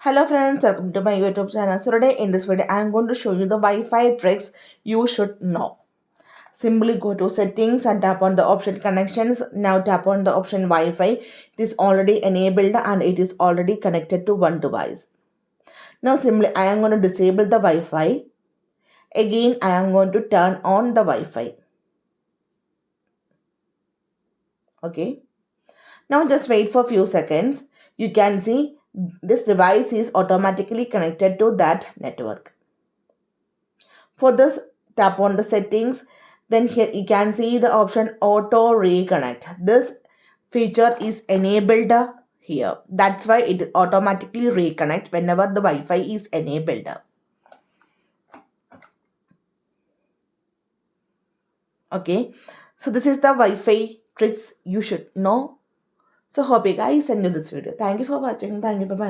Hello friends, welcome to my YouTube channel. So today in this video, I am going to show you the Wi-Fi tricks you should know. Simply go to settings and tap on the option connections. Now tap on the option Wi-Fi. It is already enabled and it is already connected to one device. Now simply I am going to disable the Wi-Fi. Again, I am going to turn on the Wi-Fi. Okay. Now just wait for a few seconds. You can see this device is automatically connected to that network. For this, tap on the settings. Then here you can see the option auto reconnect. This feature is enabled here. That's why it automatically reconnect whenever the Wi-Fi is enabled. Okay, so this is the Wi-Fi tricks you should know. So hope you guys enjoyed this video. Thank you for watching. Thank you. Bye bye.